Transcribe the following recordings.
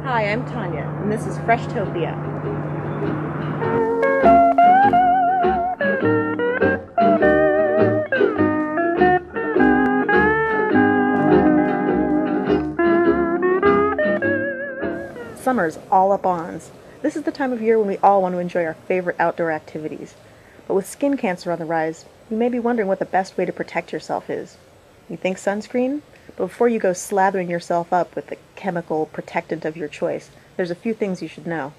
Hi, I'm Tanya, and this is Freshtopia. Summer's all up on us. This is the time of year when we all want to enjoy our favorite outdoor activities. But with skin cancer on the rise, you may be wondering what the best way to protect yourself is. You think sunscreen? But before you go slathering yourself up with the chemical protectant of your choice, there's a few things you should know.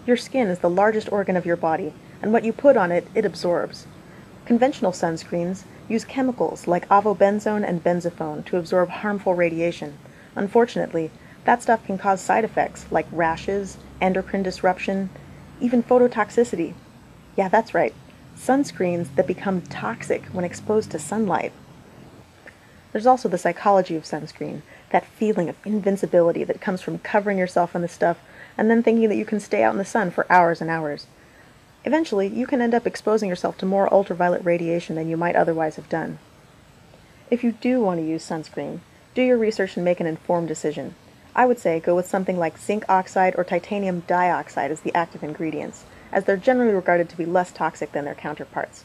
Your skin is the largest organ of your body, and what you put on it, it absorbs. Conventional sunscreens use chemicals like avobenzone and benzophone to absorb harmful radiation. Unfortunately, that stuff can cause side effects like rashes, endocrine disruption, even phototoxicity. Yeah, that's right, sunscreens that become toxic when exposed to sunlight. There's also the psychology of sunscreen, that feeling of invincibility that comes from covering yourself in the stuff and then thinking that you can stay out in the sun for hours and hours. Eventually, you can end up exposing yourself to more ultraviolet radiation than you might otherwise have done. If you do want to use sunscreen, do your research and make an informed decision. I would say go with something like zinc oxide or titanium dioxide as the active ingredients, as they're generally regarded to be less toxic than their counterparts.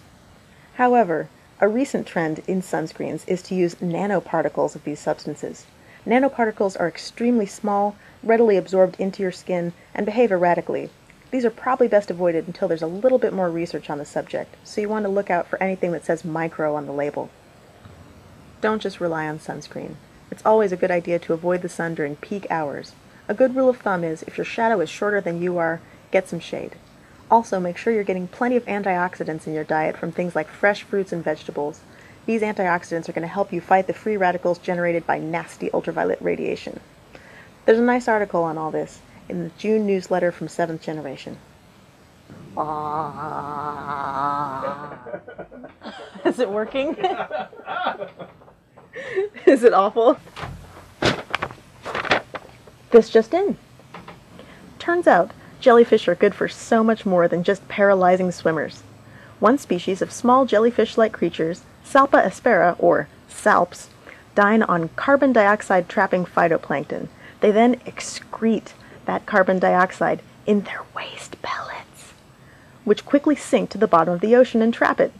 However, a recent trend in sunscreens is to use nanoparticles of these substances. Nanoparticles are extremely small, readily absorbed into your skin, and behave erratically. These are probably best avoided until there's a little bit more research on the subject, so you want to look out for anything that says micro on the label. Don't just rely on sunscreen. It's always a good idea to avoid the sun during peak hours. A good rule of thumb is, if your shadow is shorter than you are, get some shade. Also, make sure you're getting plenty of antioxidants in your diet from things like fresh fruits and vegetables. These antioxidants are going to help you fight the free radicals generated by nasty ultraviolet radiation. There's a nice article on all this in the June newsletter from 7th Generation. Is it working? Is it awful? This just in. Turns out, jellyfish are good for so much more than just paralyzing swimmers. One species of small jellyfish-like creatures, Salpa aspera, or salps, dine on carbon dioxide-trapping phytoplankton. They then excrete that carbon dioxide in their waste pellets, which quickly sink to the bottom of the ocean and trap it.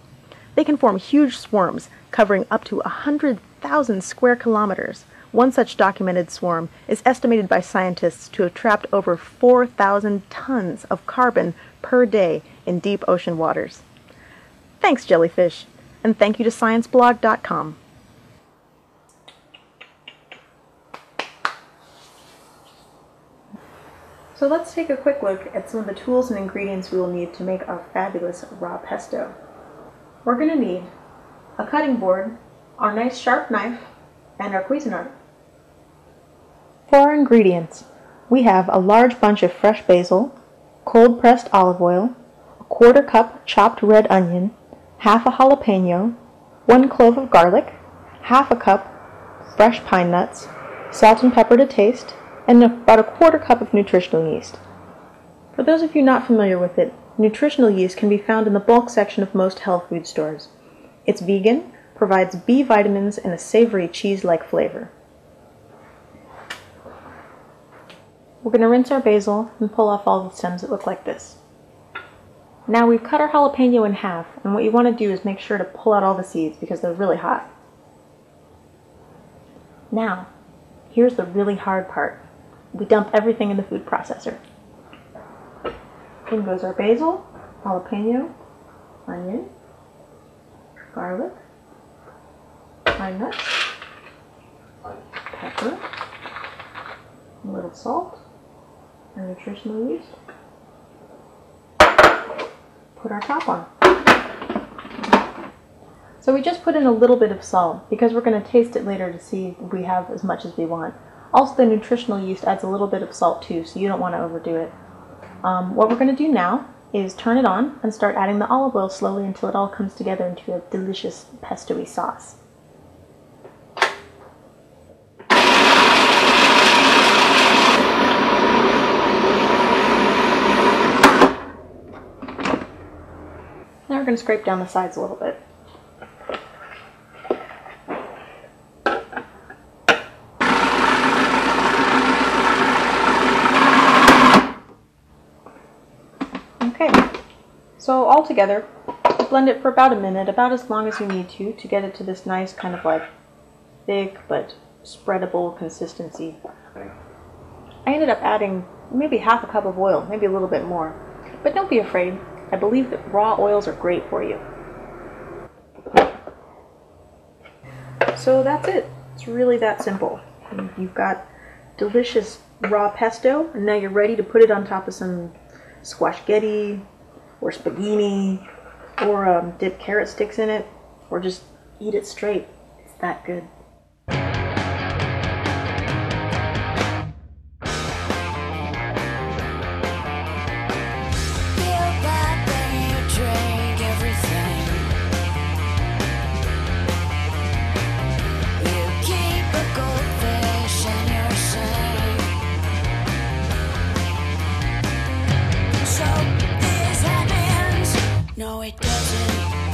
They can form huge swarms, covering up to 100,000 square kilometers. One such documented swarm is estimated by scientists to have trapped over 4,000 tons of carbon per day in deep ocean waters. Thanks, jellyfish, and thank you to ScienceBlog.com. So let's take a quick look at some of the tools and ingredients we will need to make our fabulous raw pesto. We're going to need a cutting board, our nice sharp knife, and our Cuisinart. For our ingredients, we have a large bunch of fresh basil, cold pressed olive oil, a 1/4 cup chopped red onion, half a jalapeno, 1 clove of garlic, half a cup fresh pine nuts, salt and pepper to taste, and about a 1/4 cup of nutritional yeast. For those of you not familiar with it, nutritional yeast can be found in the bulk section of most health food stores. It's vegan, provides B vitamins, and a savory cheese-like flavor. We're going to rinse our basil and pull off all the stems that look like this. Now we've cut our jalapeno in half, and what you want to do is make sure to pull out all the seeds because they're really hot. Now, here's the really hard part. We dump everything in the food processor. In goes our basil, jalapeno, onion, garlic, pine nuts, pepper, a little salt, and nutritional yeast. Put our top on. So we just put in a little bit of salt because we're going to taste it later to see if we have as much as we want. Also, the nutritional yeast adds a little bit of salt too, so you don't want to overdo it. What we're going to do now is turn it on and start adding the olive oil slowly until it all comes together into a delicious pesto-y sauce. Now we're going to scrape down the sides a little bit. Okay, so all together, blend it for about a minute, about as long as you need to get it to this nice kind of like thick but spreadable consistency. I ended up adding maybe half a cup of oil, maybe a little bit more. But don't be afraid. I believe that raw oils are great for you. So that's it. It's really that simple. You've got delicious raw pesto, and now you're ready to put it on top of some squashgetti or spaghetti, or dip carrot sticks in it, or just eat it straight. It's that good. No, it doesn't.